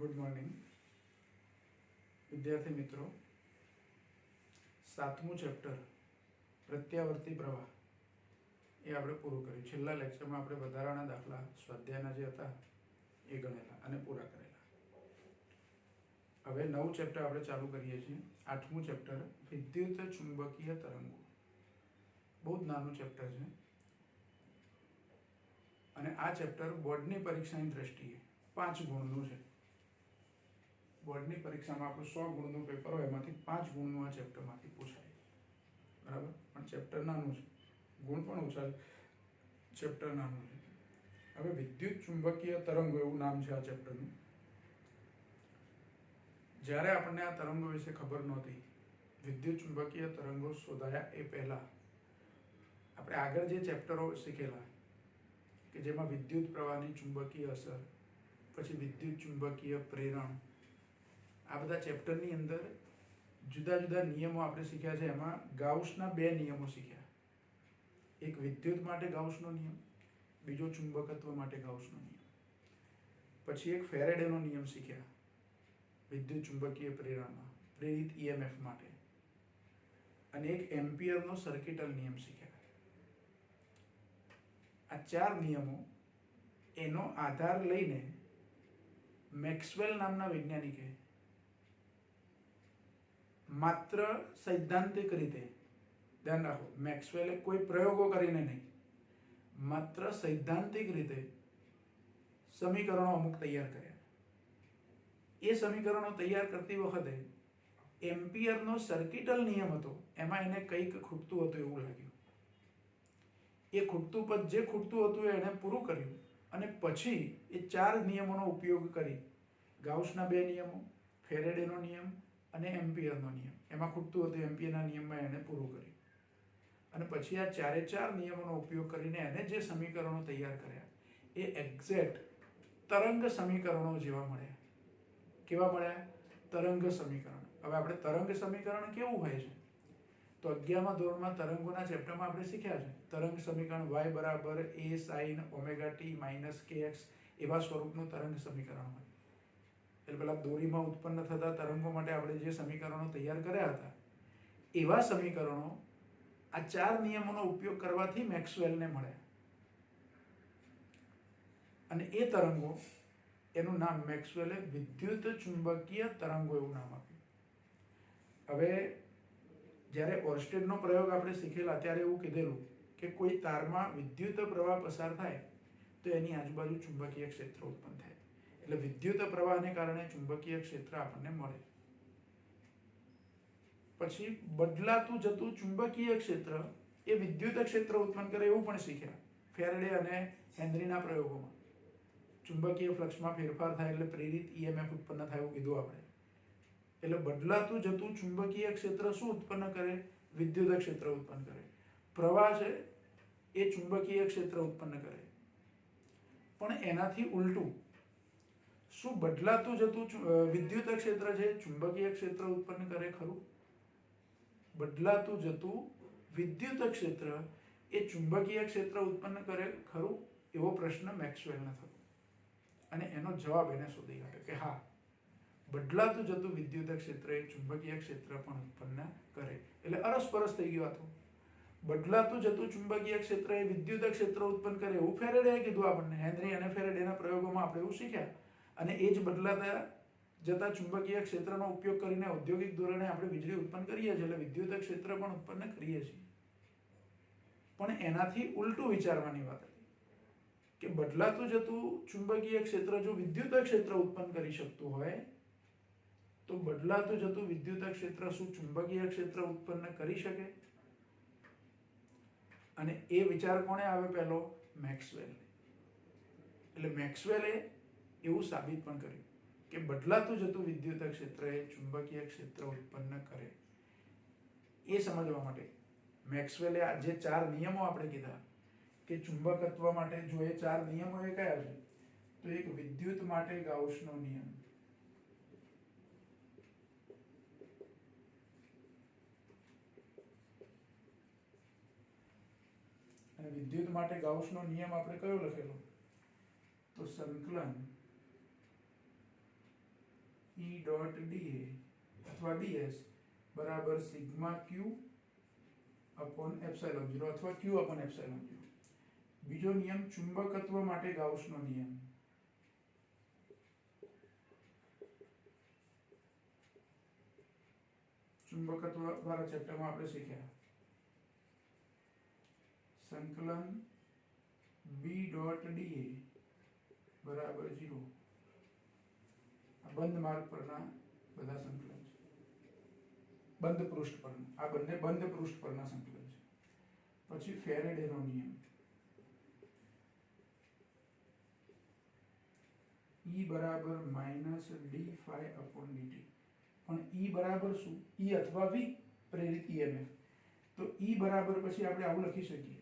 Good morning વિદ્યાર્થી મિત્રો. 7મું chapter પ્રત્યાવર્તી પ્રવાહ એ આપણે પૂરું કર્યું. છેલ્લા લેક્ચરમાં આપણે વધારાના દાખલા સ્વાધ્યાયના જે હતા એ ગણેલા અને પૂરા કરેલા. હવે નવું ચેપ્ટર આપણે ચાલુ કરીએ છીએ. 8મું ચેપ્ટર વિદ્યુત ચુંબકીય તરંગો. બહુ જ નાનું ચેપ્ટર છે અને આ ચેપ્ટર બોર્ડની પરીક્ષાની દ્રષ્ટિએ 5 ગુણનું છે. બોર્ડની પરીક્ષામાં આપણું 100 ગુણનું પેપર હોય, એમાંથી 5 ગુણનું આ ચેપ્ટરમાંથી પૂછાય. બરાબર, પણ ચેપ્ટર નાનું છે, ગુણ પણ ઓછા, ચેપ્ટર નાનું છે. હવે વિદ્યુત ચુંબકીય તરંગો એવું નામ છે આ ચેપ્ટરનું. જ્યારે આપણને આ તરંગો વિશે ખબર નહોતી, વિદ્યુત ચુંબકીય તરંગો શોધાયા એ પહેલાં આપણે આગળ જે ચેપ્ટરો શીખેલા કે જેમાં વિદ્યુત પ્રવાહની ચુંબકીય અસર, પછી વિદ્યુત ચુંબકીય પ્રેરણ, આ બધા ચેપ્ટરની અંદર જુદા જુદા નિયમો આપણે શીખ્યા છે. એમાં ગાઉસના 2 નિયમો શીખ્યા. એક વિદ્યુત માટે ગાઉસનો નિયમ, બીજો ચુંબકત્વ માટે ગાઉસનો નિયમ. પછી એક ફેરેડેનો નિયમ શીખ્યા વિદ્યુત ચુંબકીય પ્રેરણમાં પ્રેરિત EMF માટે, અને એક એમ્પિયરનો સર્કિટલ નિયમ શીખ્યા. આ 4 નિયમો એનો આધાર લઈને મેક્સવેલ નામના વૈજ્ઞાનિકે માત્ર સૈદ્ધાંતિક રીતે, ધ્યાન રાખો, મેક્સવેલે કોઈ પ્રયોગો કરીને નહીં, માત્ર સૈદ્ધાંતિક રીતે સમીકરણો અમુક તૈયાર કર્યા. એ સમીકરણો તૈયાર કરતી વખતે એમ્પિયરનો સર્કિટલ નિયમ હતો, એમાં એને કંઈક ખૂટતું હતું એવું લાગ્યું. એ ખૂટતું પદ જે ખૂટતું હતું એણે પૂરું કર્યું અને પછી એ 4 નિયમોનો ઉપયોગ કરી ગાઉસના 2 નિયમો, ફેરેડેનો નિયમ અને એમ્પિયરનો નિયમ, એમાં ખૂટતું હતું એમ્પિયરના નિયમમાં એને પૂરું કર્યું. અને પછી આ 4 નિયમોનો ઉપયોગ કરીને એને જે સમીકરણો તૈયાર કર્યા એ એક્ઝેક્ટ તરંગ સમીકરણો જેવા મળ્યા. કેવા મળ્યા? તરંગ સમીકરણ. હવે આપણે તરંગ સમીકરણ કેવું હોય છે તો 11મા ધોરણમાં તરંગોના ચેપ્ટરમાં આપણે શીખ્યા છે. તરંગ સમીકરણ y બરાબર a sin ωt - kx એવા સ્વરૂપનું તરંગ સમીકરણ હોય. એટલે પેલા દોરીમાં ઉત્પન્ન થતા તરંગો માટે આપણે જે સમીકરણો તૈયાર કર્યા હતા એવા સમીકરણો આ 4 નિયમોનો ઉપયોગ કરવાથી મેક્સવેલને મળ્યા. અને એ તરંગો, એનું નામ મેક્સવેલે વિદ્યુત ચુંબકીય તરંગો એવું નામ આપ્યું. હવે જ્યારે ઓર્સ્ટેડનો પ્રયોગ આપણે શીખેલા ત્યારે એવું કીધેલું કે કોઈ તારમાં વિદ્યુત પ્રવાહ પસાર થાય તો એની આજુબાજુ ચુંબકીય ક્ષેત્ર ઉત્પન્ન થાય. એટલે વિદ્યુત પ્રવાહને કારણે ચુંબકીય ક્ષેત્ર આપણને મળે. પછી બદલાતું જતું ચુંબકીય ક્ષેત્ર એ વિદ્યુત ક્ષેત્ર ઉત્પન્ન કરે એવું પણ શીખ્યા ફેરેડે અને હેનરીના પ્રયોગોમાં. ચુંબકીય ફ્લક્સમાં ફેરફાર થાય એટલે પ્રેરિત EMF ઉત્પન્ન થાય એવું કીધું આપણે. એટલે બદલાતું જતું ચુંબકીય ક્ષેત્ર શું ઉત્પન્ન કરે? વિદ્યુત ક્ષેત્ર ઉત્પન્ન કરે. પ્રવાહ છે એ ચુંબકીય ક્ષેત્ર ઉત્પન્ન કરે. પણ એનાથી ઉલટું, શું બદલાતું જતું વિદ્યુત ક્ષેત્ર છે ચુંબકીય ક્ષેત્ર ઉત્પન્ન કરે ખરું? બદલાતું જતું વિદ્યુત ક્ષેત્ર એ ચુંબકીય ક્ષેત્ર ઉત્પન્ન કરે ખરું? એવો પ્રશ્ન મેક્સવેલને થયો અને એનો જવાબ એને શોધી કાઢ્યો કે હા, બદલાતું જતું વિદ્યુત ક્ષેત્ર એ ચુંબકીય ક્ષેત્ર પણ ઉત્પન્ન કરે. એટલે અરસપરસ થઈ ગયો હતો. બદલાતું જતું ચુંબકીય ક્ષેત્ર એ વિદ્યુત ક્ષેત્ર ઉત્પન્ન કરે એવું ફેરેડેએ કીધું આપણને. હેનરી અને ફેરેડેના પ્રયોગોમાં આપણે એવું શીખ્યા. અને એ જ બદલાતા જતા ચુંબકીય ક્ષેત્રનો ઉપયોગ કરીને ઔદ્યોગિક ધોરણે આપણે વીજળી ઉત્પન્ન કરીએ છીએ, એટલે વિદ્યુત ક્ષેત્ર પણ ઉત્પન્ન કરીએ છીએ. પણ એનાથી ઉલટું વિચારવાની વાત હતી કે બદલાતું જતું ચુંબકીય ક્ષેત્ર જો વિદ્યુત ક્ષેત્ર ઉત્પન્ન કરી શકતું હોય તો બદલાતું જતું વિદ્યુત ક્ષેત્ર શું ચુંબકીય ક્ષેત્ર ઉત્પન્ન કરી શકે? અને એ વિચાર કોણે આવે પહેલો? મેક્સવેલ. એટલે મેક્સવેલે એવું સાબિત પણ કર્યું કે બદલાતું જતું વિદ્યુત ક્ષેત્ર એ ચુંબકીય ક્ષેત્ર ઉત્પન્ન કરે. એ સમજવા માટે મેક્સવેલે આ જે 4 નિયમો આપણે કીધા કે ચુંબકત્વ માટે જો એ 4 નિયમો એ કયા છે તો એક વિદ્યુત માટે ગાઉસનો નિયમ, અને વિદ્યુત માટે ગાઉસનો નિયમ આપણે કયો લખેલો તો સંકલન E ડોટ dA અથવા ds બરાબર સિગ્મા q અપોન એપ્સિલોન 0 અથવા q અપોન એપ્સિલોન 0. બીજો નિયમ ચુંબકત્વ માટે ગાઉસનો નિયમ. ચુંબકત્વ વાળા ચેપ્ટરમાં આપણે શીખ્યા સંકલન B ડોટ dA બરાબર 0. આ બંધ માર્ગ પરના બધા સંકલન છે, બંધ પૃષ્ઠ પરના, આ બંને બંધ પૃષ્ઠ પરના સંકલન છે. પછી ફેરેડેનો નિયમ E બરાબર minus d phi upon dt. પણ E બરાબર શું? E અથવા V પ્રેરિત EMF. તો E બરાબર પછી આપણે આવું લખી શકીએ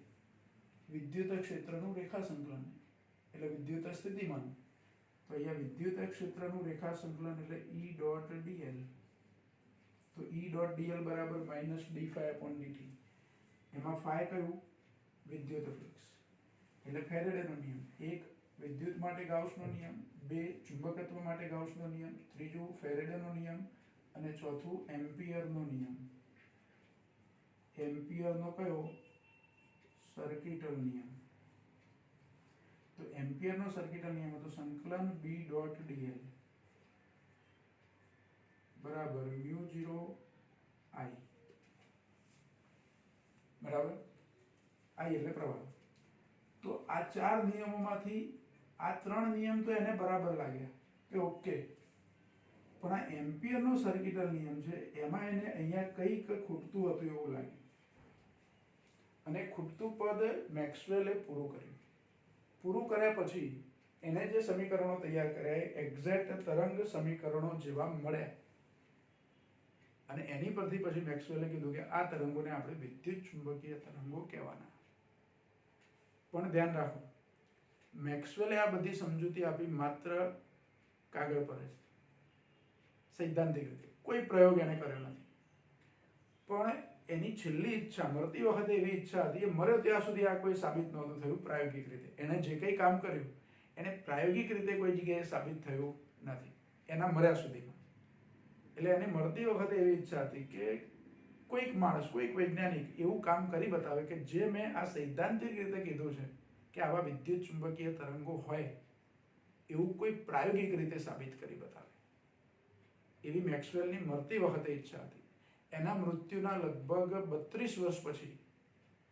વિદ્યુત ક્ષેત્રનું રેખા સંકલન એટલે વિદ્યુત સ્થિતિમાન. તો અહીંયા વિદ્યુત ક્ષેત્રનું રેખા સંકલન એટલે E ડોટ dl. તો E ડોટ dl બરાબર minus d phi upon dt. એમાં phi કયું? વિદ્યુત ફ્લક્સ એટલે ફેરેડેનો નિયમ. એક વિદ્યુત માટે ગાઉસનો નિયમ, બે ચુંબકત્વ માટે ગાઉસનો નિયમ, ત્રીજું ફેરેડેનો નિયમ અને ચોથું એમ્પિયરનો નિયમ. એમ્પિયરનો કયો? સર્કિટલ નિયમ. તો એમ્પિયરનો સર્કિટલ નિયમ હતો સંકલન B ડોટ dl બરાબર મ્યુ 0 I બરાબર I એટલે પ્રવાહ. તો આ ચાર નિયમોમાંથી આ ત્રણ નિયમ તો એને બરાબર લાગ્યા કે ઓકે, પણ આ એમ્પિયરનો સર્કિટલ નિયમ છે એમાં એને અહીંયા કંઈક ખૂટતું હતું એવું લાગ્યું અને ખૂટતું પદ મેક્સવેલે પૂરું કર્યું. પૂરું કર્યા પછી એને જે સમીકરણો તૈયાર કર્યા એ એક્ઝેક્ટ તરંગ સમીકરણો જેવા મળ્યા અને એની પરથી પછી મેક્સવેલે કીધું કે આ તરંગોને આપણે વિદ્યુત ચુંબકીય તરંગો કહેવાના. પણ ધ્યાન રાખો, મેક્સવેલે આ બધી સમજૂતી આપી માત્ર કાગળ પર જ, સૈદ્ધાંતિક રીતે, કોઈ પ્રયોગ એને કર્યો નથી. પણ એની છેલ્લી ઈચ્છા, મરતી વખતે એવી ઈચ્છા હતી, એ મર્યો ત્યાં સુધી આ કોઈ સાબિત નહોતું થયું પ્રાયોગિક રીતે. એણે જે કંઈ કામ કર્યું એને પ્રાયોગિક રીતે કોઈ જગ્યાએ સાબિત થયું નથી એના મર્યા સુધીમાં. એટલે એને મરતી વખતે એવી ઈચ્છા હતી કે કોઈક માણસ, કોઈક વૈજ્ઞાનિક એવું કામ કરી બતાવે કે જે મેં આ સૈદ્ધાંતિક રીતે કીધું છે કે આવા વિદ્યુત ચુંબકીય તરંગો હોય એવું કોઈ પ્રાયોગિક રીતે સાબિત કરી બતાવે. એવી મેક્સવેલની મરતી વખતે ઈચ્છા હતી. એના મૃત્યુના લગભગ 32 વર્ષ પછી,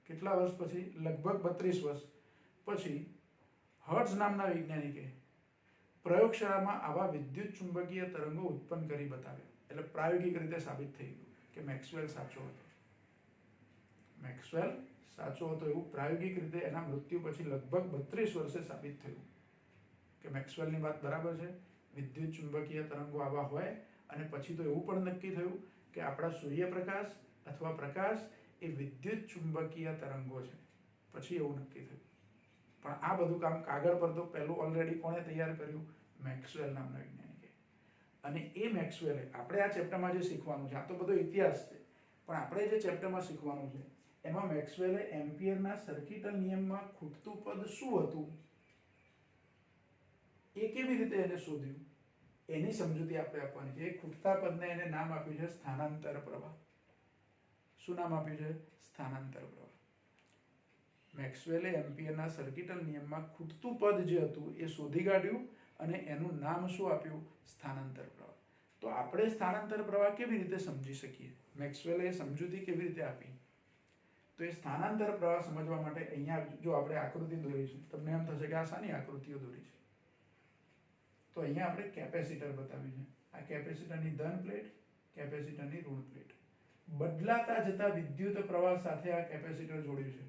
કેટલા વર્ષ પછી? લગભગ 32 વર્ષ પછી હર્ટ્ઝ નામના વૈજ્ઞાનિકે પ્રયોગશાળામાં આવા વિદ્યુત ચુંબકીય તરંગો ઉત્પન્ન કરી બતાવ્યા. એટલે પ્રાયોગિક રીતે સાબિત થઈ ગયું કે મેક્સવેલ સાચો હતો. મેક્સવેલ સાચો હતો એવું પ્રાયોગિક રીતે એના મૃત્યુ પછી લગભગ 32 વર્ષે સાબિત થયું કે મેક્સવેલની વાત બરાબર છે, વિદ્યુત ચુંબકીય તરંગો આવા હોય. અને પછી તો એવું પણ નક્કી થયું કે આપણા સૂર્યપ્રકાશ અથવા પ્રકાશ એ વિદ્યુત ચુંબકીય તરંગો છે. પછી એવું નક્કી થયું. પણ આ બધું કામ કાગળ પર તો પહેલું ઓલરેડી કોણે તૈયાર કર્યું? મેક્સવેલ નામના વૈજ્ઞાનિકે. અને એ મેક્સવેલે, આપણે આ ચેપ્ટરમાં જે શીખવાનું છે, આ તો બધો ઇતિહાસ છે, પણ આપણે જે ચેપ્ટરમાં શીખવાનું છે એમાં મેક્સવેલે એમ્પિયરના સર્કિટલ નિયમમાં ખૂટતું પદ શું હતું એ કેવી રીતે એને શોધ્યું એની સમજૂતી આપણે આપવાની છે. એ ખૂટતા પદને એને નામ આપ્યું છે સ્થાનાંતર પ્રવાહ. શું નામ આપ્યું છે? સ્થાનાંતર પ્રવાહ. મેક્સવેલે એમ્પિયરના સર્કિટલ નિયમમાં ખૂટતું પદ જે હતું એ શોધી કાઢ્યું અને એનું નામ શું આપ્યું? સ્થાનાંતર પ્રવાહ. તો આપણે સ્થાનાંતર પ્રવાહ કેવી રીતે સમજી શકીએ? મેક્સવેલે એ સમજૂતી કેવી રીતે આપી? તો એ સ્થાનાંતર પ્રવાહ સમજવા માટે અહીંયા જો આપણે આકૃતિ દોરી છે, તમને એમ થશે કે આ શાની આકૃતિઓ દોરી છે? તો અહીંયા આપણે કેપેસિટર બતાવ્યું છે. આ કેપેસિટરની ધન પ્લેટ, કેપેસિટરની ઋણ પ્લેટ. બદલાતા જતા વિદ્યુત પ્રવાહ સાથે આ કેપેસિટર જોડ્યું છે.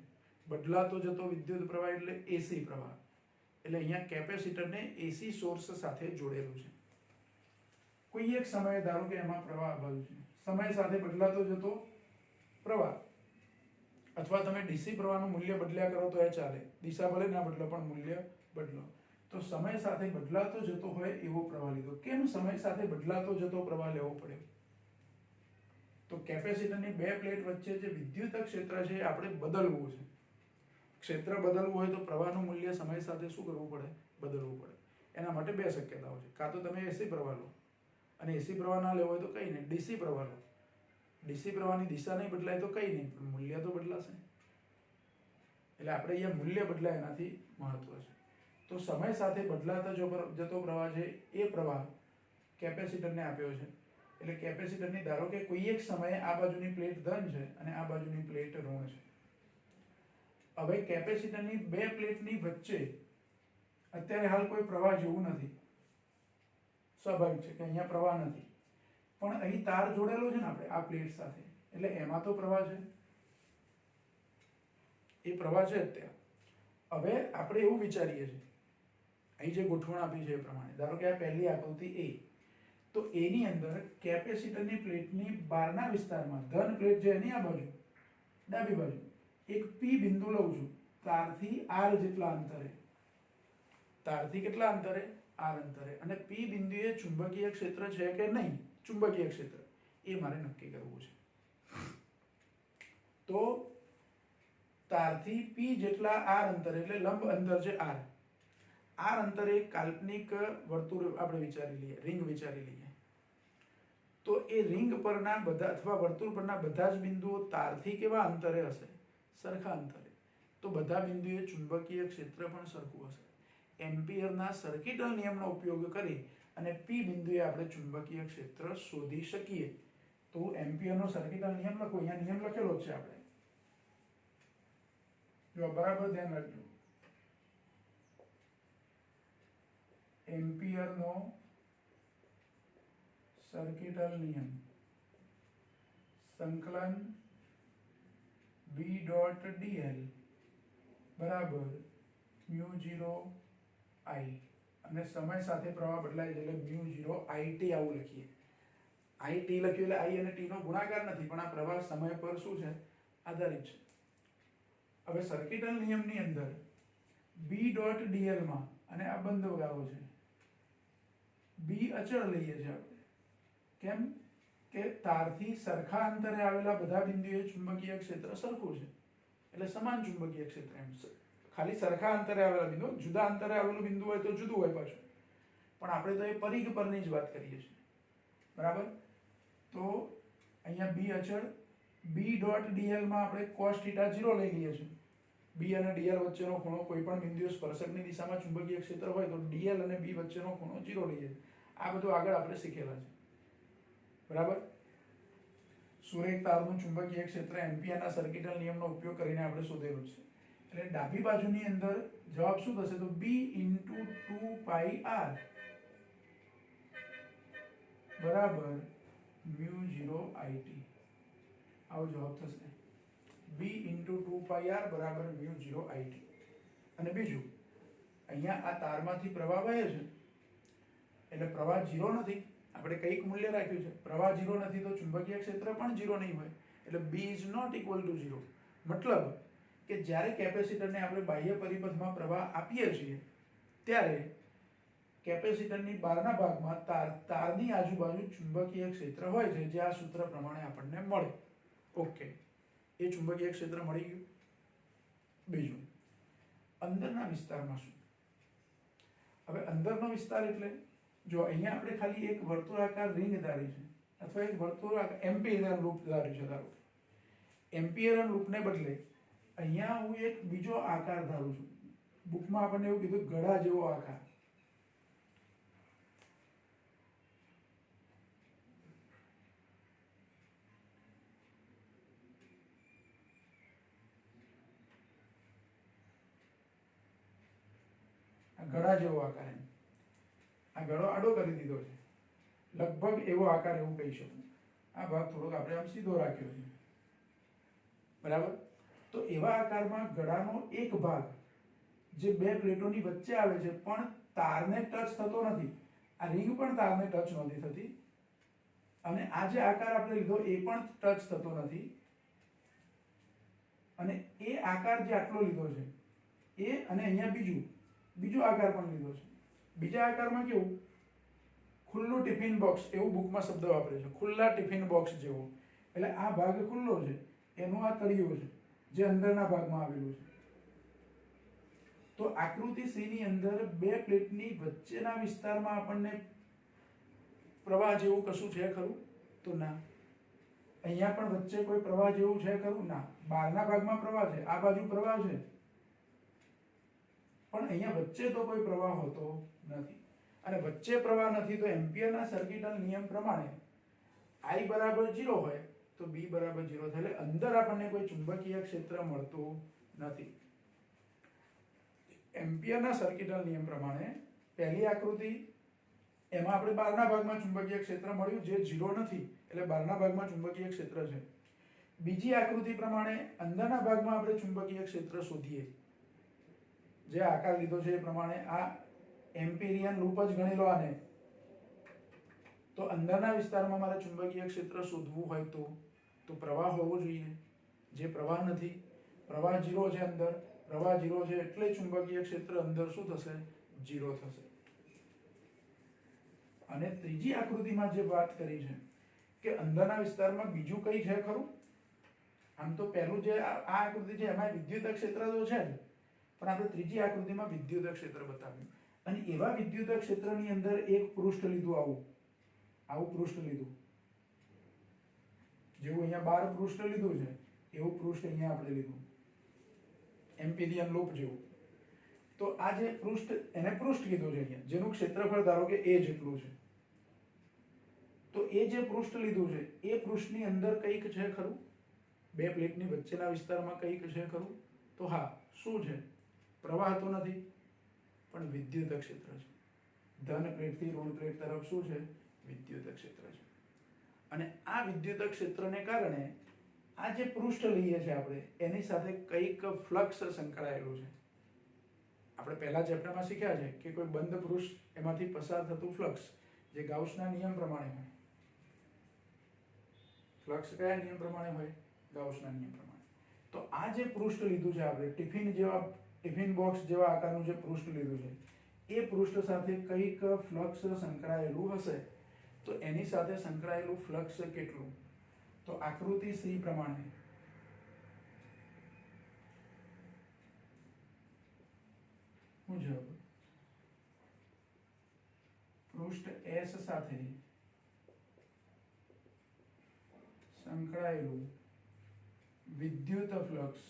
બદલાતો જતો વિદ્યુત પ્રવાહ એટલે એસી પ્રવાહ. એટલે અહીંયા કેપેસિટરને એસી સોર્સ સાથે જોડેલું છે. કોઈ એક સમયે ધારો કે એમાં પ્રવાહ આવ્યો છે, સમય સાથે બદલાતો જતો પ્રવાહ, અથવા તમે ડીસી પ્રવાહનું મૂલ્ય બદલ્યા કરો તો એ ચાલે, દિશા ભલે ના બદલો પણ મૂલ્ય બદલો. તો સમય સાથે બદલાતો જતો હોય એવો પ્રવાહ લીધો. કેમ સમય સાથે બદલાતો જતો પ્રવાહ લેવો પડ્યો? તો કેપેસિટરની બે પ્લેટ વચ્ચે જે વિદ્યુત ક્ષેત્ર છે એ આપણે બદલવું છે. ક્ષેત્ર બદલવું હોય તો પ્રવાહનું મૂલ્ય સમય સાથે શું કરવું પડે? બદલવું પડે. એના માટે બે શક્યતાઓ છે. કાં તો તમે એસી પ્રવાહ લો, અને એસી પ્રવાહ ના લેવો હોય તો કંઈ નહીં, ડીસી પ્રવાહ લો. ડીસી પ્રવાહની દિશા નહીં બદલાય તો કંઈ નહીં, પણ મૂલ્ય તો બદલાશે. એટલે આપણે અહીંયા મૂલ્ય બદલાય એનાથી મહત્વ છે. તો સમય સાથે બદલાતા જતો પ્રવાહ છે એ પ્રવાહ કેપેસિટરને આપ્યો છે. એટલે કેપેસિટરની ધારો કે કોઈ એક સમયે આ બાજુની પ્લેટ ધન છે અને આ બાજુની પ્લેટ ઋણ છે. હવે કેપેસિટરની બે પ્લેટની વચ્ચે અત્યારે હાલ કોઈ પ્રવાહ જેવું નથી. સ્વાભાવિક છે કે અહીંયા પ્રવાહ નથી, પણ અહીં તાર જોડેલો છે ને આપણે આ પ્લેટ સાથે, એટલે એમાં તો પ્રવાહ છે, એ પ્રવાહ છે અત્યારે. હવે આપણે એવું વિચારીએ છીએ, અહીં જે ગોઠવણ આપી છે એ પ્રમાણે, ધારો કે આ પહેલી આકૃતિ એ, તો એની અંદર કેપેસિટરની પ્લેટની બહારના વિસ્તારમાં ધન પ્લેટ છે એની આ બાજુ ડાબી બાજુ એક પી બિંદુ લઉં છું, તારથી આર જેટલા અંતરે. તારથી કેટલા અંતરે? આર અંતરે. અને પી બિંદુએ ચુંબકીય ક્ષેત્ર છે કે નહીં, ચુંબકીય ક્ષેત્ર એ મારે નક્કી કરવું છે. તો તારથી પી જેટલા આર અંતરે, એટલે લંબ અંતર છે આર, આર અંતરે એક કાલ્પનિક વર્તુળ આપણે વિચારી લઈએ, રિંગ વિચારી લઈએ. તો એ રિંગ પરના બધા અથવા વર્તુળ પરના બધા જ બિંદુઓ તારથી કેવા અંતરે હશે? સરખા અંતરે. તો બધા બિંદુએ ચુંબકીય ક્ષેત્ર પણ સરખું હશે. એમ્પિયરના સર્કિટલ નિયમનો ઉપયોગ કરી અને પી બિંદુએ આપણે ચુંબકીય ક્ષેત્ર શોધી શકીએ. તો એમ્પિયરનો સર્કિટલ નિયમ લખો, અહીંયા નિયમ લખેલો છે આપણે, જો બરાબર ધ્યાન રાખજો. એમ્પિયરનો સર્કિટલ નિયમ સંકલન B ડોટ dl બરાબર મ્યુ 0 I, અને સમય સાથે પ્રવાહ બદલાય છે એટલે મ્યુ 0 IT આવું લખીએ. IT લખ્યું એટલે I અને T નો ગુણાકાર નથી, પણ આ પ્રવાહ સમય પર શું છે? આધારિત છે. હવે સર્કિટલ નિયમની અંદર B ડોટ dl માં, અને આ બંધ વગાડો છે, B અચળ લઈએ છીએ આપણે. કેમ કે તારથી સરખા અંતરે આવેલા બધા બિંદુએ ચુંબકીય ક્ષેત્ર સરખું છે, એટલે સમાન ચુંબકીય ક્ષેત્ર. એમ ખાલી સરખા અંતરે આવેલા બિંદુ, જુદા અંતરે આવેલું બિંદુ હોય તો જુદું હોય પાછું, પણ આપણે તો એ પરિઘ પરની જ વાત કરીએ છીએ. બરાબર. તો અહીંયા B અચળ, B ડોટ dl માં આપણે cos θ 0 લઈ લઈએ છીએ. B અને dl વચ્ચેનો ખૂણો કોઈ પણ બિંદુએ સ્પર્શકની દિશામાં ચુંબકીય ક્ષેત્ર હોય તો dl અને B વચ્ચેનો ખૂણો 0 લઈએ. આ બધું આગળ આપણે શીખેલા છે. બરાબર. સુરેખ તારનું ચુંબકીય ક્ષેત્ર એમ્પિયરના સર્કિટલ નિયમનો ઉપયોગ કરીને આપણે શોધેલું છે. એટલે ડાબી બાજુની અંદર જવાબ શું થશે? તો B * 2 pi r બરાબર મ્યુ 0 IT. આવો જવાબ થશે. B * 2 pi r બરાબર મ્યુ 0 IT. અને બીજું, અહીંયા આ તારમાંથી પ્રવાહ વહે છે એટલે પ્રવાહ 0 નથી, આપણે કઈક મૂલ્ય રાખ્યું છે. પ્રવાહ 0 નથી તો ચુંબકીય ક્ષેત્ર પણ 0 નહીં હોય, એટલે B = 0. મતલબ કે જ્યારે કેપેસિટરને આપણે બાહ્ય પરિપથમાં પ્રવાહ આપીએ છીએ ત્યારે કેપેસિટરની બહારના ભાગમાં તારની આજુબાજુ ચુંબકીય ક્ષેત્ર હોય છે, જે આ સૂત્ર પ્રમાણે આપણને મળે. ઓકે, એ ચુંબકીય ક્ષેત્ર મળી ગયું. બીજું, અંદરના વિસ્તારમાં શું? હવે અંદરનો વિસ્તાર એટલે જો અહીંયા આપણે ખાલી એક વર્તુળાકાર રિંગ ધારી છે અથવા એક વર્તુળાકાર એમ્પિયરન લૂપ ધારી છે. ધારો એમ્પિયરન લૂપને બદલે અહીંયા હું એક બીજો આકાર ધારું છું. બુકમાં આપણને એવું કીધું ઘડા જેવો આકાર. ઘડા જેવો આકાર, એમ આ ઘડો આડો કરી દીધો છે, લગભગ એવો આકાર એવું કહી શકું. આ ભાગ થોડોક આપણે આમ સીધો રાખ્યો છે. બરાબર. તો એવા આકારમાં ઘડાનો એક ભાગ જે બે પ્લેટોની વચ્ચે આવે છે પણ તારને ટચ થતો નથી, આ રિંગ પણ તારને ટચ નથી થતી, અને આ જે આકાર આપણે લીધો એ પણ ટચ થતો નથી, અને એ આકાર જે આટલો લીધો છે એ, અને અહીંયા બીજો આકાર પણ લીધો છે. બીજા આકારમાં કેવું? ખુલ્લું ટિફિન બોક્સ એવું બુકમાં શબ્દ વાપરે છે, ખુલ્લા ટિફિન બોક્સ જેવો. એટલે આ ભાગ ખુલ્લો છે, એનું આ તળિયું છે જે અંદરના ભાગમાં આવેલું છે. તો આકૃતિ C ની અંદર બે પ્લેટની વચ્ચેના વિસ્તારમાં આપણને પ્રવાહ જેવું કશું છે ખરું? તો ના. અહીંયા પણ વચ્ચે કોઈ પ્રવાહ જેવું છે ખરું? ના. બહારના ભાગમાં પ્રવાહ છે, આ બાજુ પ્રવાહ છે, પણ અહીંયા વચ્ચે તો કોઈ પ્રવાહ હોતો નથી. અને વચ્ચે પ્રવાહ નથી તો એમ્પિયરના સર્કિટલ નિયમ પ્રમાણે I બરાબર 0 હોય તો B બરાબર 0 થાય. એટલે અંદર આપણને કોઈ ચુંબકીય ક્ષેત્ર મળતું નથી. એમ્પિયરના સર્કિટલ નિયમ પ્રમાણે પહેલી આકૃતિ, એમાં આપણે બહારના ભાગમાં ચુંબકીય ક્ષેત્ર મળ્યું જે 0 નથી, એટલે બહારના ભાગમાં ચુંબકીય ક્ષેત્ર છે. બીજી આકૃતિ પ્રમાણે અંદરના ભાગમાં આપણે ચુંબકીય ક્ષેત્ર શોધીએ, જે આકાર લીધો છે એ પ્રમાણે આ એમ્પિરિયન લૂપ જ ગણી લો આને. તો અંદરના વિસ્તારમાં મારે ચુંબકીય ક્ષેત્ર શોધવું હોય તો પ્રવાહ હોવો જોઈએ, જે પ્રવાહ નથી. પ્રવાહ 0 છે અંદર, પ્રવાહ 0 છે એટલે ચુંબકીય ક્ષેત્ર અંદર શું થશે? 0 થશે. અને ત્રીજી આકૃતિમાં જે વાત કરી છે કે અંદરના વિસ્તારમાં બીજું કઈ છે ખરું? આમ તો પહેલું જે આ આકૃતિ છે એમાં વિદ્યુત ક્ષેત્ર તો છે જ, પણ આપણે ત્રીજી આકૃતિમાં વિદ્યુત ક્ષેત્ર બતાવ્યું. અને એવા વિદ્યુત ક્ષેત્રની અંદર એક પૃષ્ઠ લીધું, આવું પૃષ્ઠ લીધું, જેવું અહીંયા 12 પૃષ્ઠ લીધું છે એવું પૃષ્ઠ અહીંયા આપણે લીધું, એમ્પિરિયન લૂપ જેવું. તો આ જે પૃષ્ઠ, એને પૃષ્ઠ કીધું છે અહીંયા, જેનું ક્ષેત્રફળ ધારો કે a જેટલું છે. તો એ જે પૃષ્ઠ લીધું છે એ પૃષ્ઠની અંદર કંઈક છે ખરું? બે પ્લેટની વચ્ચેના વિસ્તારમાં કંઈક છે ખરું? તો હા, શું છે? પ્રવાહ તો નથી, પણ વિદ્યુત ક્ષેત્ર છે. ધન પ્લેટથી ઋણ પ્લેટ તરફ શું છે? વિદ્યુત ક્ષેત્ર છે. અને આ વિદ્યુત ક્ષેત્રને કારણે આ જે પૃષ્ઠ લઈએ છીએ આપણે, એની સાથે કંઈક ફ્લક્સ સંકળાયેલું છે. આપણે પહેલા ચેપ્ટરમાં શીખ્યા છે કે કોઈ બંધ પૃષ્ઠ, એમાંથી પસાર થતું ફ્લક્સ, જે ગાઉસના નિયમ પ્રમાણે હોય. ફ્લક્સ કયા નિયમ પ્રમાણે હોય? ગાઉસના નિયમ પ્રમાણે. તો આ જે પૃષ્ઠ લીધું છે આપણે, ટિફિન બોક્સ જેવા આકારનું જે પૃષ્ઠ લીધું છે, એ પૃષ્ઠ સાથે કંઈક ફ્લક્સ સંકળાયેલું હશે. તો એની સાથે સંકળાયેલું ફ્લક્સ કેટલું? તો આકૃતિ C પ્રમાણે મુજબ પૃષ્ઠ S સાથે સંકળાયેલું વિદ્યુત ફ્લક્સ,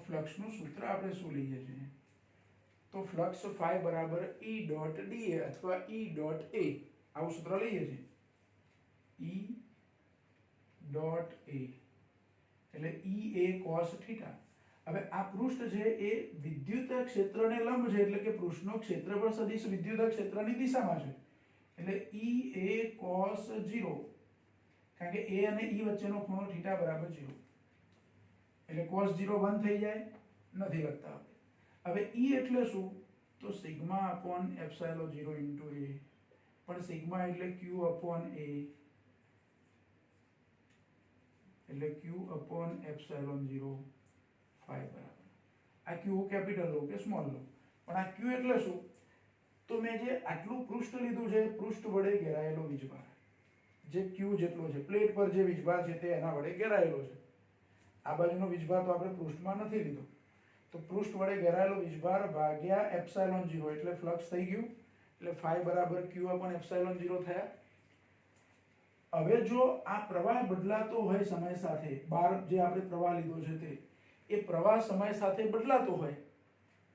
ફ્લક્સનું સૂત્ર આપણે શું લઈએ છીએ? તો ફ્લક્સ ફાઈ બરાબર E ડોટ dA અથવા E ડોટ A, આવું સૂત્ર લઈએ છીએ. E ડોટ A એટલે E A cos થીટા. હવે આ પૃષ્ઠ છે એ વિદ્યુત ક્ષેત્રને લંબ છે, એટલે કે પૃષ્ઠનો ક્ષેત્રફળ સદિશ વિદ્યુત ક્ષેત્રની દિશામાં છે. એટલે E A cos 0, કારણ કે A અને E વચ્ચેનો ખૂણો થીટા બરાબર 0, એટલે cos 0 બંધ થઈ જાય, નથી લખતા. હવે E એટલે શું? તો sigma upon epsilon 0 into A, પણ સિગ્મા એટલે Q અપોન A, એટલે Q અપોન એપ્સિલોન 0 ફાઈ બરાબર. આ Q કેપિટલ લો કે સ્મોલ લો, પણ આ Q એટલે શું? તો મેં જે આટલું પૃષ્ઠ લીધું છે, પૃષ્ઠ વડે ઘેરાયેલો વીજભાર, જે Q જેટલો છે, પ્લેટ પર જે વીજભાર છે તે એના વડે ઘેરાયેલો છે. આ બાજુનો વીજભાર તો આપણે પૃષ્ઠમાં નથી લીધો. તો પૃષ્ઠ વડે ઘેરાયેલો વીજભાર ભાગ્યા એપ્સિલોન 0 એટલે ફ્લક્સ થઈ ગયું. એટલે ફાઈ બરાબર Q અપોન એપ્સિલોન 0 થયા. હવે જો આ પ્રવાહ બદલાતો હોય સમય સાથે, બાર જે આપણે પ્રવાહ લીધો છે તે, એ પ્રવાહ સમય સાથે બદલાતો હોય,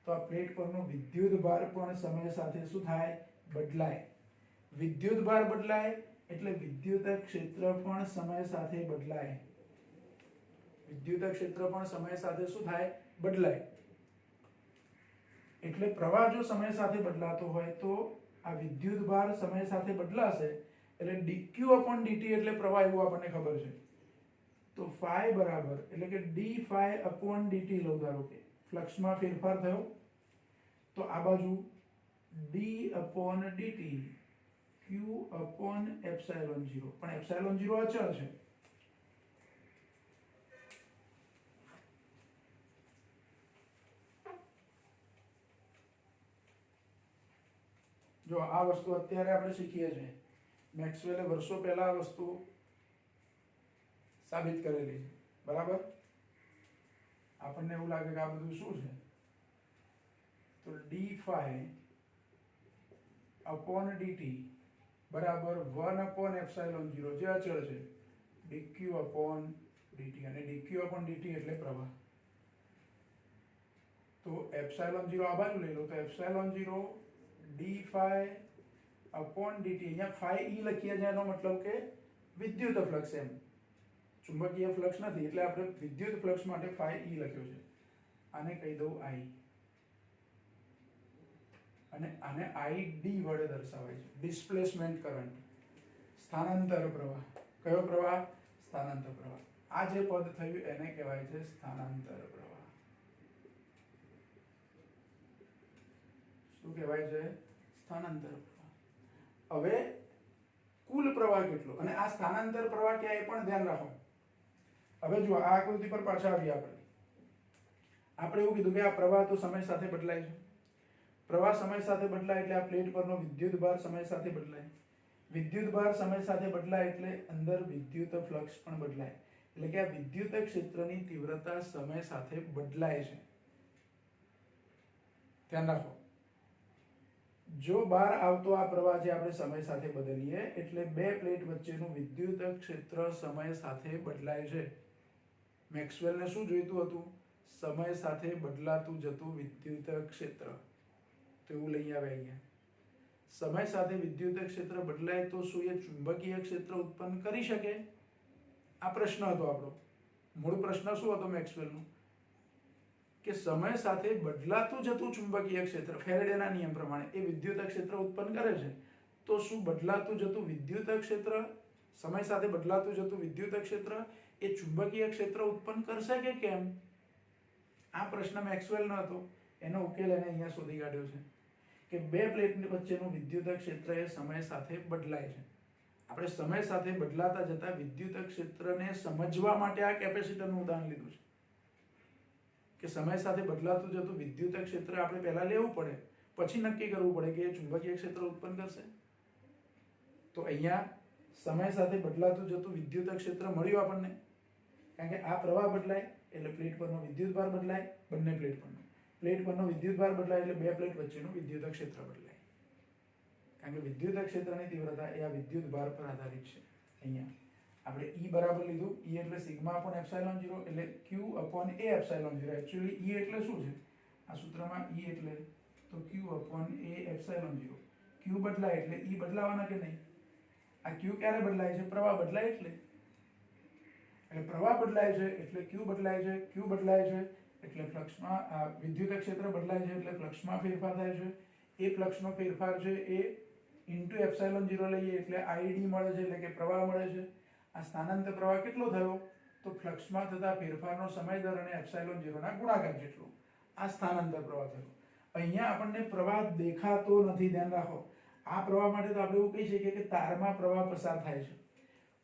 તો આ પ્લેટ પરનો વિદ્યુત ભાર પણ સમય સાથે શું થાય? બદલાય. વિદ્યુત ભાર બદલાય એટલે વિદ્યુત ક્ષેત્ર પણ સમય સાથે બદલાય. વિદ્યુત ક્ષેત્ર પણ સમય સાથે શું થાય? બદલાય. એટલે પ્રવાહ જો સમય સાથે બદલાતો હોય તો આ વિદ્યુત ભાર સમય સાથે બદલાશે, એટલે dq upon dt એટલે પ્રવાહ, એવું આપણને ખબર છે. તો ફાઈ બરાબર એટલે કે d ફાઈ upon dt લો, ધારો કે ફ્લક્સમાં ફેરફાર થયો તો આ બાજુ d upon dt q upon epsilon 0, પણ એપ્સિલોન 0 અચળ છે. જો આ વસ્તુ અત્યારે આપણે શીખીએ છીએ, મેક્સવેલે વર્ષો પહેલા આ વસ્તુ સાબિત કરેલી છે, બરાબર? આપણને એવું લાગે કે આ બધું શું છે? તો d phi upon dt બરાબર 1/ε0 જે અચળ છે dq/dt, અને dq/dt એટલે પ્રવાહ. તો ε0 આ બાજુ લઈ લો તો ε0 d/dt, અહીંયા phi e લખીએ છે એનો મતલબ કે વિદ્યુત ફ્લક્સ એમ. ચુંબકીય ફ્લક્સ નથી એટલે આપણે વિદ્યુત ફ્લક્સ માટે phi e લખ્યો છે. આને કહી દઉં I, અને આને id વડે દર્શાવાય છે, ડિસ્પ્લેસમેન્ટ કરંટ, સ્થાનાંતર પ્રવાહ. કયો પ્રવાહ? સ્થાનાંતર પ્રવાહ. આ જે પદ થયું એને કહેવાય છે સ્થાનાંતર પ્રવાહ. શું કહેવાય છે? સ્થાનાંતર પ્રવાહ. હવે કુલ પ્રવાહ કેટલો, અને આ સ્થાનાંતર પ્રવાહ ક્યાં એ પણ ધ્યાન રાખો. હવે જો આ આકૃતિ પર પાછા આવીએ આપણે એવું કીધું કે આ પ્રવાહ તો સમય સાથે બદલાય છે. પ્રવાહ સમય સાથે બદલાય એટલે આ પ્લેટ પરનો વિદ્યુત ભાર સમય સાથે બદલાય. વિદ્યુત ભાર સમય સાથે બદલાય એટલે અંદર વિદ્યુત ફ્લક્સ પણ બદલાય. એટલે કે આ વિદ્યુત ક્ષેત્રની તીવ્રતા સમય સાથે બદલાય છે. ધ્યાન રાખો. જો બહાર આવતો આ પ્રવાહ જે આપણે સમય સાથે બદલીએ એટલે બે પ્લેટ વચ્ચેનું વિદ્યુત ક્ષેત્ર સમય સાથે બદલાય છે. મેક્સવેલને શું જોઈતું હતું? સમય સાથે બદલાતું જતું વિદ્યુત ક્ષેત્ર. તો એવું લઈ આવે અહીંયા. સમય સાથે વિદ્યુત ક્ષેત્ર બદલાય તો શું એ ચુંબકીય ક્ષેત્ર ઉત્પન્ન કરી શકે? આ પ્રશ્ન હતો આપણો. મૂળ પ્રશ્ન શું હતો મેક્સવેલનો? કે સમય સાથે બદલાતું જતું ચુંબકીય ક્ષેત્ર ફેરેડેના નિયમ પ્રમાણે એ વિદ્યુત ક્ષેત્ર ઉત્પન્ન કરે છે. તો શું બદલાતું જતું વિદ્યુત ક્ષેત્ર, સમય સાથે બદલાતું જતું વિદ્યુત ક્ષેત્ર એ ચુંબકીય ક્ષેત્ર ઉત્પન્ન કરશે કે કેમ? આ પ્રશ્ન મેક્સવેલનો હતો. એનો ઉકેલ એને અહીંયા શોધી કાઢ્યો છે કે બે પ્લેટ વચ્ચેનું વિદ્યુત ક્ષેત્ર એ સમય સાથે બદલાય છે. આપણે સમય સાથે બદલાતા જતા વિદ્યુત ક્ષેત્રને સમજવા માટે આ કેપેસિટરનું ઉદાહરણ લીધું છે કે સમય સાથે બદલાતું જતું વિદ્યુત ક્ષેત્ર આપણે પહેલા લેવું પડે, પછી નક્કી કરવું પડે કે એ ચુંબકીય ક્ષેત્ર ઉત્પન્ન કરશે. તો અહીંયા સમય સાથે બદલાતું જતું વિદ્યુત ક્ષેત્ર મળ્યું આપણને, કારણ કે આ પ્રવાહ બદલાય એટલે પ્લેટ પરનો વિદ્યુત ભાર બદલાય. બંને પ્લેટ પરનો વિદ્યુત ભાર બદલાય એટલે બે પ્લેટ વચ્ચેનું વિદ્યુત ક્ષેત્ર બદલાય. કારણ કે વિદ્યુત ક્ષેત્રની તીવ્રતા એ આ વિદ્યુત ભાર પર આધારિત છે. અહીંયા આપણે E બરાબર લીધું. E એટલે σ/ε0 એટલે Q/A ε0. એક્ચ્યુઅલી E એટલે શું છે આ સૂત્રમાં? E એટલે તો Q/A ε0. Q બદલાય એટલે E બદલાવાના કે નહીં? આ Q ક્યારે બદલાય છે? પ્રવાહ બદલાય એટલે પ્રવાહ બદલાય છે એટલે Q બદલાય છે. Q બદલાય છે એટલે ફ્લક્સમાં આ વિદ્યુત ક્ષેત્ર બદલાય છે એટલે ફ્લક્સમાં ફેરફાર થાય છે. એ ફ્લક્સનો ફેરફાર છે એ ઇન્ટુ ε0 લઈએ એટલે id મળે છે, એટલે કે પ્રવાહ મળે છે. આ સ્થાનાંતર પ્રવાહ કેટલો થયો? તો ફ્લક્સમાં થતા ફેરફારનો સમય દર અને ε0 ના ગુણાકાર જેટલો. આ સ્થાનાંતર પ્રવાહ થયો. અહીંયા આપણને પ્રવાહ દેખાતો નથી, ધ્યાન રાખો. આ પ્રવાહ માટે તો આપણે એવું કહી શકીએ કે તારમાં પ્રવાહ પસાર થાય છે,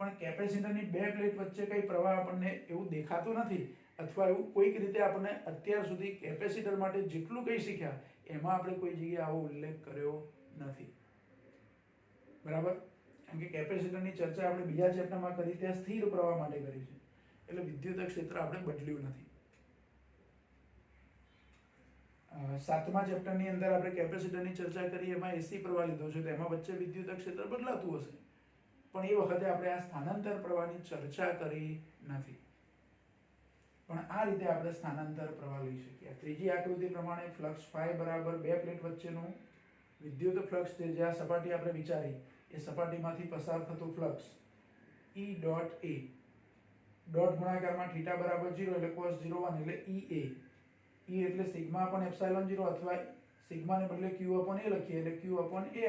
પણ કેપેસિટરની બે પ્લેટ વચ્ચે કઈ પ્રવાહ આપણને એવું દેખાતું નથી, અથવા એવું કોઈક રીતે આપણે અત્યાર સુધી કેપેસિટર માટે જેટલું કંઈ શીખ્યા એમાં આપણે કોઈ જગ્યાએ આવો ઉલ્લેખ કર્યો નથી. બરાબર? કારણ કે કેપેસિટરની ચર્ચા આપણે બીજા ચેપ્ટરમાં કરી ત્યાં સ્થિર પ્રવાહ માટે કરી છે, એટલે વિદ્યુત ક્ષેત્ર આપણે બદલ્યું નથી. સાતમા ચેપ્ટરની અંદર આપણે કેપેસિટરની ચર્ચા કરી, એમાં એસી પ્રવાહ લીધો છે તો એમાં વચ્ચે વિદ્યુત ક્ષેત્ર બદલાતું હશે, પણ એ વખતે આપણે આ સ્થાનાંતર પ્રવાહની ચર્ચા કરી નથી. પણ આ રીતે આપણે સ્થાનાંતર પ્રવાહ લઈ શકીએ. ત્રીજી આકૃતિ પ્રમાણે ફ્લક્સ ફાઈ બરાબર બે પ્લેટ વચ્ચેનું વિદ્યુત ફ્લક્સ છે, જે આ સપાટી આપણે વિચારી એ સપાટીમાંથી પસાર થતું flux E dot A, dot ગુણાકારમાં θ બરાબર 0 એટલે cos 0 1 એટલે EA. E એટલે σ/ε0 અથવા સિગ્માને બદલે Q/A લખીએ એટલે Q/A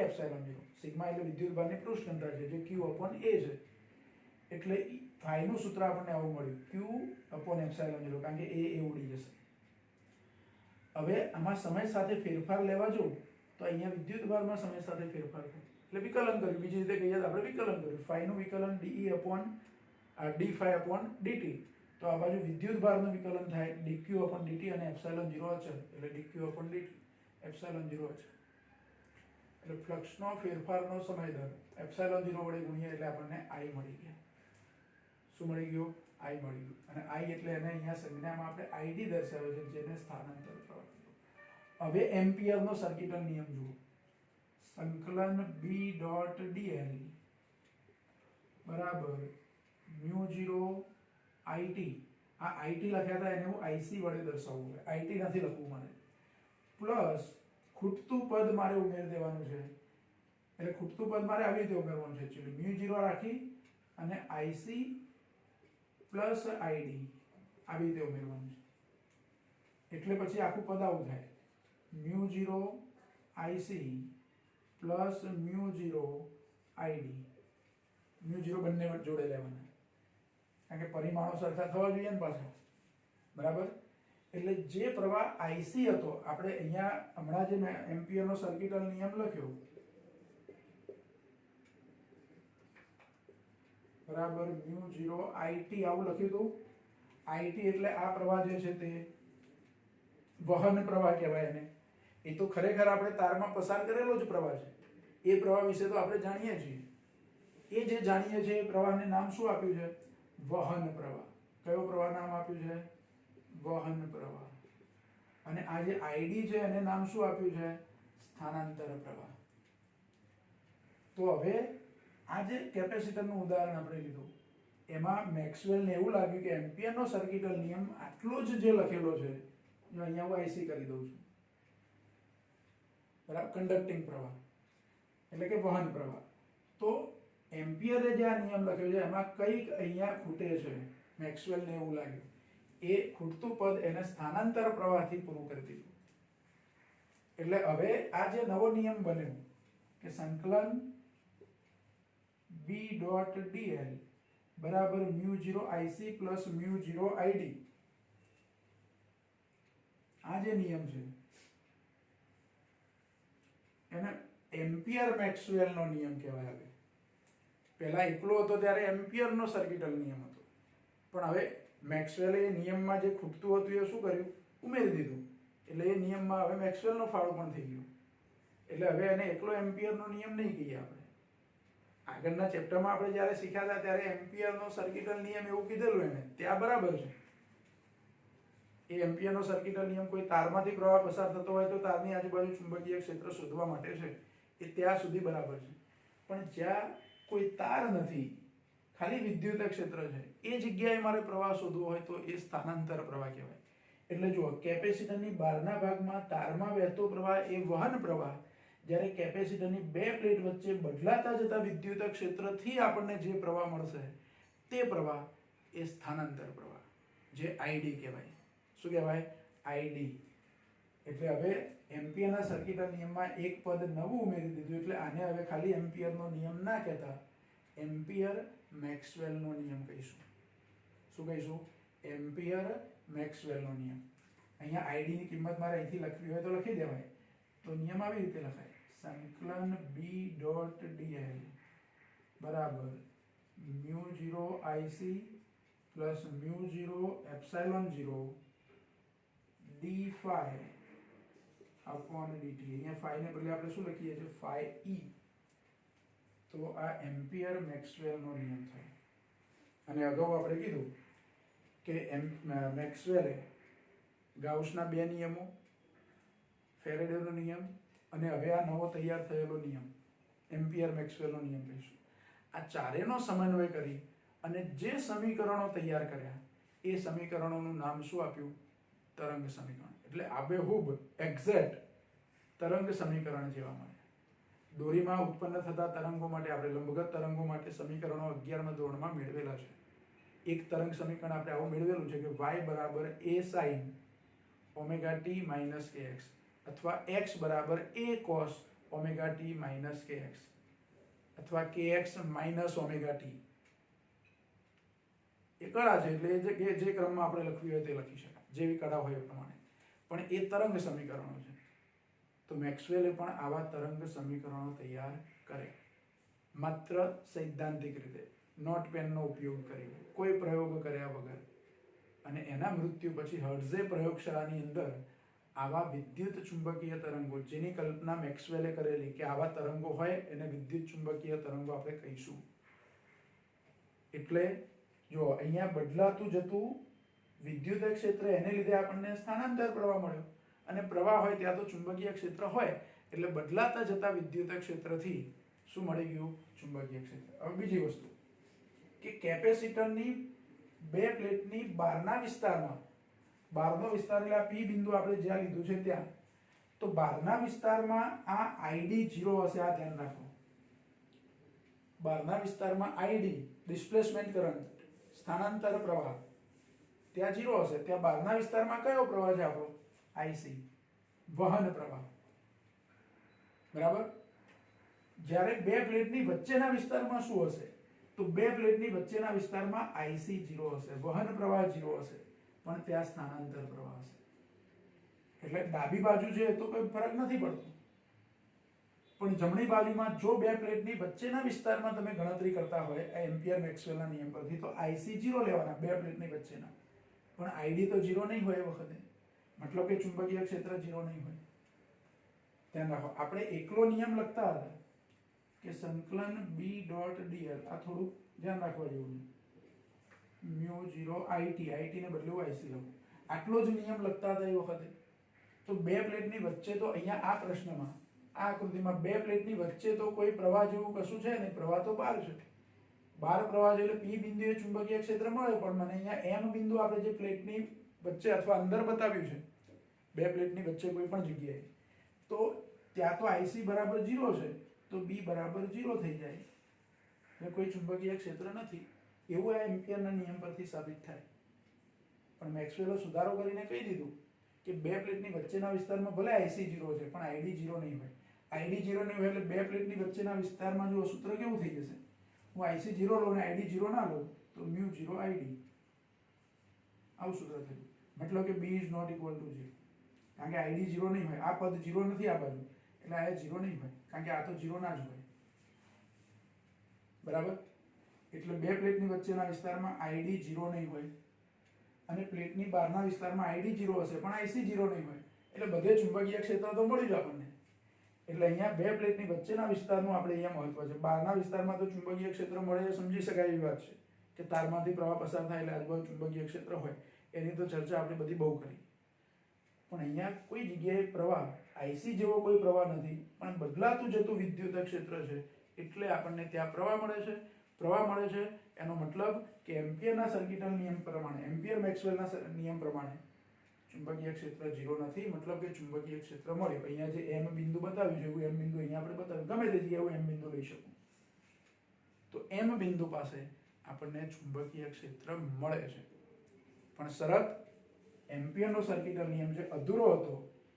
ε0. સિગ્મા એટલે વિદ્યુત ભારની પૃષ્ઠ ઘનતા છે જે Q/A છે. એટલે phi નું સૂત્ર આપણને આવું મળ્યું Q/ε0, કારણ કે A ઉડી જશે. હવે આમાં સમય સાથે ફેરફાર લેવા જો તો અહીંયા વિદ્યુત ભારમાં સમય સાથે ફેરફાર થાય એટલે વિકલન કર્યું. બીજી રીતે કહીએ તો આપણે વિકલન કર્યું. phi નું વિકલન dE/dt. તો આ બાજુ વિદ્યુત ભારનું વિકલન થાય dQ/dt અને ε0 અચળ એટલે dQ/dt ε0 અચળ. એટલે ફ્લક્સનો ફેરફારનો સમય દર ε0 વડે ગુણીએ એટલે આપણને I મળી ગયા. શું મળી ગયું? I મળી ગયું. અને I એટલે એને અહીંયા સંજ્ઞામાં આપણે id દર્શાવે છે, જેને સ્થાનાંતર પ્રવાહ કીધું. હવે એમ્પિયરનો સર્કિટલ નિયમ જુઓ. સંકલન બી ડોટ ડીએલ બરાબર મ્યુ 0 આઈટી, આ આઈટી લખ્યા હતા એને હું આઈસી વડે દર્શાવવું, આઈટી નથી લખવું મને, પ્લસ ખૂટતું પદ મારે ઉમેરી દેવાનું છે, એટલે ખૂટતું પદ મારે આવી રીતે ઉમેરવાનું છે એકચ્યુઅલી, મ્યુ 0 રાખી અને આઈસી પ્લસ આઈડી આવી રીતે ઉમેરવાનું છે, એટલે પછી આખું પદ આવું થાય mu 0 IC plus mu 0 ID, mu 0 બંને જોડે લેવાના કારણ કે પરિમાણો સરખા થવા જોઈએ ને પાછા, બરાબર. એટલે જે પ્રવાહ આઈસી હતો, આપણે અહીંયા હમણાં જે મેં એમ્પિયરનો સર્કિટલ નિયમ લખ્યો બરાબર મ્યુ 0 આઈટી આવું લખ્યું હતું, આઈટી એટલે આ પ્રવાહ જે છે તે વહન પ્રવાહ કહેવાય એને, એ તો ખરેખર આપણે તારમાં પસાર કરેલો જ પ્રવાહ છે, એ પ્રવાહ વિશે તો આપણે જાણીએ છીએ, એ જે જાણીએ છીએ એ પ્રવાહને નામ શું આપ્યું છે? વહન પ્રવાહ. કયો પ્રવાહ નામ આપ્યું છે? વહન પ્રવાહ. અને આ જે આઈડી છે એને નામ શું આપ્યું છે? સ્થાનાંતર પ્રવાહ. તો હવે આ જે કેપેસિટરનું ઉદાહરણ આપણે લીધું એમાં મેક્સવેલને એવું લાગ્યું કે એમ્પિયરનો સર્કિટલ નિયમ આટલો જ જે લખેલો છે, જો અહીંયા હું આઈસી કરી દઉં છું, બરાબર, કન્ડક્ટિંગ પ્રવાહ એટલે કે વહન પ્રવાહ, તો એમ્પિયરે જે આ નિયમ લખ્યો છે એમાં કંઈક અહીંયા ખૂટે છે, મેક્સવેલને એવું લાગ્યું, એ ખૂટતું પદ એને સ્થાનાંતર પ્રવાહથી પૂરું કરી દીધું. એટલે હવે આ જે નવો નિયમ બન્યો કે સંકલન બી ડોટ ડીએલ બરાબર mu 0 IC plus mu 0 ID, આ જે નિયમ છે એને એમ્પિયર મેક્સવેલનો નિયમ કહેવાય. હવે પહેલા એકલો હતો ત્યારે એમ્પિયરનો સર્કિટલ નિયમ હતો, પણ હવે મેક્સવેલે એ નિયમમાં જે ખૂટતું હતું એ શું કર્યું? ઉમેરી દીધું, એટલે એ નિયમમાં હવે મેક્સવેલનો ફાળો પણ થઈ ગયો, એટલે હવે એને એકલો એમ્પિયરનો નિયમ નહીં કહીએ આપણે. આગળના ચેપ્ટરમાં આપણે જ્યારે શીખ્યા હતા ત્યારે એમ્પિયરનો સર્કિટલ નિયમ એવું કીધેલું એને, ત્યાં બરાબર છે. એ એમ્પિયરનો સર્કિટલ નિયમ કોઈ તારમાંથી પ્રવાહ પસાર થતો હોય તો તારની આજુબાજુ ચુંબકીય ક્ષેત્ર શોધવા માટે છે, એ ત્યાં સુધી બરાબર છે. પણ જ્યાં કોઈ તાર નથી, ખાલી વિદ્યુત ક્ષેત્ર છે, એ જગ્યાએ મારે પ્રવાહ શોધવો હોય તો એ સ્થાનાંતર પ્રવાહ કહેવાય. એટલે જુઓ, કેપેસિટરની બહારના ભાગમાં તારમાં વહેતો પ્રવાહ એ વહન પ્રવાહ, જ્યારે કેપેસિટરની બે પ્લેટ વચ્ચે બદલાતા જતા વિદ્યુત ક્ષેત્રથી આપણને જે પ્રવાહ મળશે તે પ્રવાહ એ સ્થાનાંતર પ્રવાહ, જે આઈડી કહેવાય. શું કહેવાય? આઈડી. એટલે હવે એમ્પિયરના સર્કિટલ નિયમમાં એક પદ નવું ઉમેરી દીધું, એટલે આને હવે ખાલી એમ્પિયરનો નિયમ ના કહેતા એમ્પિયર મેક્સવેલનો નિયમ કહીશું. શું કહીશું? એમ્પિયર મેક્સવેલનો નિયમ. અહીંયા આઈડીની કિંમત મારે અહીંથી લખવી હોય તો લખી દેવાય. તો નિયમ આવી રીતે લખાય, સંકલન બી ડોટ ડીએલ બરાબર mu 0 IC plus mu 0 epsilon 0 d phi upon dt. અહીંયા ફાઈ ને બદલે આપણે શું લખીએ છીએ? Phi E. તો આ એમ્પિયર મેક્સવેલનો નિયમ થાય. અને અગાઉ આપણે કીધું કે મેક્સવેલે ગાઉસના બે નિયમો, ફેરેડેનો નિયમ અને હવે આ નવો તૈયાર થયેલો નિયમ એમ્પિયર મેક્સવેલનો નિયમ કહીશું, આ ચારેયનો સમન્વય કરી અને જે સમીકરણો તૈયાર કર્યા એ સમીકરણોનું નામ શું આપ્યું? તરંગ સમીકરણ. એટલે આબેહૂબ એક્ઝેક્ટ તરંગ સમીકરણ જેવા મળે. દોરીમાં ઉત્પન્ન થતા તરંગો માટે આપણે લંબગત તરંગો માટે સમીકરણો 11મા ધોરણમાં મેળવેલા છે. એક તરંગ સમીકરણ આપણે આવું મેળવેલું છે કે y બરાબર a sin omega t minus kx અથવા x બરાબર a cos omega t minus kx અથવા kx માઇનસ ઓમેગા t. એ કળા છે, એટલે જે ક્રમમાં આપણે લખવી હોય તે લખી શકાય, જેવી કળા હોય એ પ્રમાણે, પણ એ તરંગ સમીકરણો છે. તો મેક્સવેલે પણ આવા તરંગ સમીકરણો તૈયાર કરે, માત્ર સૈદ્ધાંતિક રીતે, નોટ પેનનો ઉપયોગ કરીને, કોઈ પ્રયોગ કર્યા વગર. અને એના મૃત્યુ પછી હર્ટ્ઝે પ્રયોગશાળાની અંદર આવા વિદ્યુત ચુંબકીય તરંગો, જેની કલ્પના મેક્સવેલે કરેલી કે આવા તરંગો હોય એને વિદ્યુત ચુંબકીય તરંગો આપણે કહીશું. એટલે જો અહીંયા બદલાતું જતું વિદ્યુત ક્ષેત્ર, એને લીધે આપણને સ્થાનાંતર પ્રવાહ મળ્યો, અને પ્રવાહ હોય ત્યાં તો ચુંબકીય ક્ષેત્ર હોય, એટલે બદલાતા જતા વિદ્યુત ક્ષેત્રથી શું મળી ગયું? ચુંબકીય ક્ષેત્ર. હવે બીજી વસ્તુ કે કેપેસિટરની બે પ્લેટની બહારના વિસ્તારમાં, બહારનો વિસ્તાર એટલે આ પી બિંદુ આપણે જ્યાં લીધું છે ત્યાં, તો બહારના વિસ્તારમાં આ આઈડી 0 હશે. આ ધ્યાન રાખો. બહારના વિસ્તારમાં આઈડી ડિસ્પ્લેસમેન્ટ કરંટ, સ્થાનાંતર પ્રવાહ, ત્યાં 0 હશે. ત્યાં બહારના વિસ્તારમાં કયો પ્રવાહ છે આપણો? આઈસી, વહન પ્રવાહ. બરાબર. જ્યારે બે પ્લેટની વચ્ચેના વિસ્તારમાં શું હશે? તો બે પ્લેટની વચ્ચેના વિસ્તારમાં આઈસી 0 હશે, વહન પ્રવાહ 0 હશે, પણ ત્યાં સ્થાનાંતર પ્રવાહ હશે. એટલે ડાબી બાજુ છે તો કોઈ ફરક નથી પડતો, પણ જમણી બાજુમાં જો બે પ્લેટની વચ્ચેના વિસ્તારમાં તમે ગણતરી કરતા હોય એમ્પિયર મેક્સવેલના નિયમ પરથી, તો આઈસી 0 લેવાના બે પ્લેટની વચ્ચેના, પણ આઈડી તો 0 નહીં હોય એ વખતે. મતલબ કે ચુંબકીય ક્ષેત્ર 0 નહીં હોય. ધ્યાન રાખો. આપણે એકલો નિયમ લખતા હતા કે સંકલન B ડોટ dl, આ થોડું ધ્યાન રાખવા જેવું છે. મ્યુ 0 આઈટી, આઈટી ને બદલે આઈસી લખું. આટલો જ નિયમ લખતા હતા એ વખતે. તો બે પ્લેટની વચ્ચે તો અહીંયા આ પ્રશ્નમાં, આ આકૃતિમાં બે પ્લેટની વચ્ચે તો કોઈ પ્રવાહ જેવું કશું છે નહીં. પ્રવાહ તો બહાર છે. બહાર પ્રવાહ છે એટલે પી બિંદુએ ચુંબકીય ક્ષેત્ર મળે, પણ મને અહીંયા એમ બિંદુ આપણે જે પ્લેટની વચ્ચે અથવા અંદર બતાવ્યું છે, બે પ્લેટની વચ્ચે કોઈ પણ જગ્યાએ, તો ત્યાં તો આઈસી બરાબર 0 છે, તો બી બરાબર 0 થઈ જાય. એટલે કોઈ ચુંબકીય ક્ષેત્ર નથી એવું આ એમ્પિયરના નિયમ પરથી સાબિત થાય. પણ મેક્સવેલે સુધારો કરીને કહી દીધું કે બે પ્લેટની વચ્ચેના વિસ્તારમાં ભલે આઈસી 0 છે, પણ આઈડી 0 નહીં હોય. આઈડી 0 નહીં હોય એટલે બે પ્લેટની વચ્ચેના વિસ્તારમાં જો સૂત્ર કેવું થઈ જશે? હું આઈસી 0 લઉં ને આઈડી 0 ના લઉં તો મ્યુ 0 આઈડી, આવું સૂત્ર થયું. મતલબ કે B is not equal to 0, કારણ કે આઈડી 0 નહીં હોય. આ પદ 0 નથી આ બાજુ, એટલે આ 0 નહીં હોય, કારણ કે આ તો 0 ના જ હોય. બરાબર. એટલે બે પ્લેટની વચ્ચેના વિસ્તારમાં આઈડી 0 નહીં હોય, અને પ્લેટની બહારના વિસ્તારમાં આઈડી 0 હશે, પણ આઈસી 0 નહીં હોય. એટલે બધે ચુંબકીય ક્ષેત્ર તો મળ્યું જ આપણને. એટલે અહીંયા બે પ્લેટની વચ્ચેના વિસ્તારનું આપણે અહીંયા મહત્વ છે. બહારના વિસ્તારમાં તો ચુંબકીય ક્ષેત્ર મળે એ સમજી શકાય એવી વાત છે કે તારમાંથી પ્રવાહ પસાર થાય એટલે આજુબાજુ ચુંબકીય ક્ષેત્ર હોય. એની તો ચર્ચા આપણે બધી બહુ કરી. પણ અહીંયા કોઈ જગ્યાએ પ્રવાહ આઈસી જેવો કોઈ પ્રવાહ નથી, પણ બદલાતું જતું વિદ્યુત ક્ષેત્ર છે, એટલે આપણને ત્યાં પ્રવાહ મળે છે. પ્રવાહ મળે છે એનો મતલબ કે એમ્પિયરના સર્કિટલ નિયમ પ્રમાણે, એમ્પિયર મેક્સવેલના નિયમ પ્રમાણે ચુંબકીય ક્ષેત્ર 0 નથી. મતલબ કે ચુંબકીય ક્ષેત્ર મળ્યું. અહીંયા જે એમ બિંદુ બતાવ્યું છે એવું એમ બિંદુ અહીંયા આપણે બતાવ્યું, ગમે તે જગ્યાએ હું એમ બિંદુ લઈ શકું. તો એમ બિંદુ પાસે આપણને ચુંબકીય ક્ષેત્ર મળે છે. પણ શરત, એમ્પિયરનો સર્કિટલ નિયમ જે અધૂરો હતો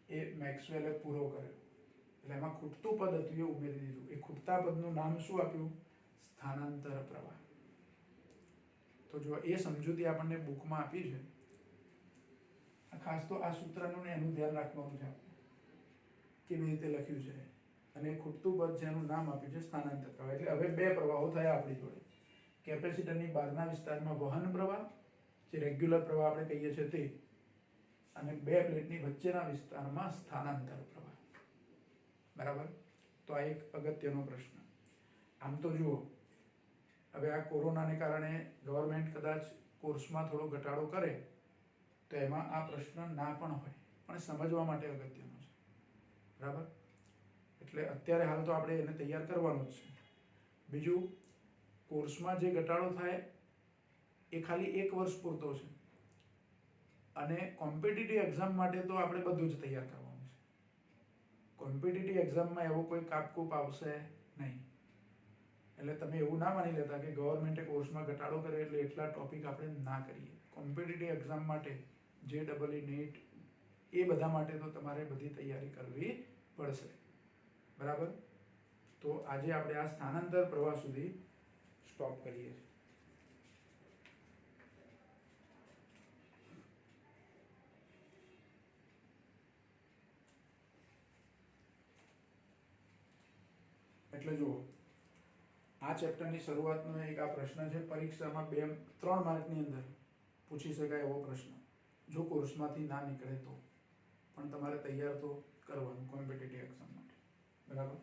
એ મેક્સવેલે પૂરો કર્યો. એટલે એમાં ખૂટતું પદ હતું એ ઉમેરી દીધું. એ ખૂટતા પદનું નામ શું આપ્યું? સ્થાનાંતર પ્રવાહ. તો જો એ સમજૂતી આપણને બુકમાં આપી છે. ખાસ તો આ સૂત્રનું ને એનું ધ્યાન રાખવાનું છે આપણે, કેવી રીતે લખ્યું છે. અને ખૂટતું પદ છે એનું નામ આપ્યું છે સ્થાનાંતર પ્રવાહ. એટલે હવે બે પ્રવાહો થયા આપણી જોડે. કેપેસિટરની બહારના વિસ્તારમાં વહન પ્રવાહ, જે રેગ્યુલર પ્રવાહ આપણે કહીએ છીએ તે, અને બે પ્લેટની વચ્ચેના વિસ્તારમાં સ્થાનાંતર પ્રવાહ. બરાબર. તો આ એક અગત્યનો પ્રશ્ન. આમ તો જુઓ, હવે આ કોરોનાને કારણે ગવર્મેન્ટ કદાચ કોર્સમાં થોડો ઘટાડો કરે તો એમાં આ પ્રશ્ન ના પણ હોય, પણ સમજવા માટે અગત્યનો છે. બરાબર. એટલે અત્યારે હાલ તો આપણે એને તૈયાર કરવાનું જ છે. બીજું, કોર્સમાં જે ઘટાડો થાય એ ખાલી 1 વર્ષ પૂરતો છે, અને કોમ્પિટિટિવ એક્ઝામ માટે તો આપણે બધું જ તૈયાર કરવાનું છે. કોમ્પિટિટિવ એક્ઝામમાં એવો કોઈ કાપકૂપ આવશે નહીં. એટલે તમે એવું ના માની લેતા કે ગવર્મેન્ટે કોર્સમાં ઘટાડો કર્યો એટલે એટલા ટોપિક આપણે ના કરીએ. કોમ્પિટિટિવ એક્ઝામ માટે, JEE NEET, એ બધા માટે તો તમારે બધી તૈયારી કરવી પડશે. બરાબર. તો આજે આપણે આ સ્થાનાંતર પ્રવાહ સુધી સ્ટોપ કરીએ છીએ. એટલે જુઓ, આ ચેપ્ટરની શરૂઆતનો એક આ પ્રશ્ન છે. પરીક્ષામાં 2-3 માર્કની અંદર પૂછી શકાય એવો પ્રશ્ન, જો કોર્સમાંથી ના નીકળે તો. પણ તમારે તૈયાર તો કરવાનું કોમ્પિટિટિવ એક્ઝામ માટે. બરાબર.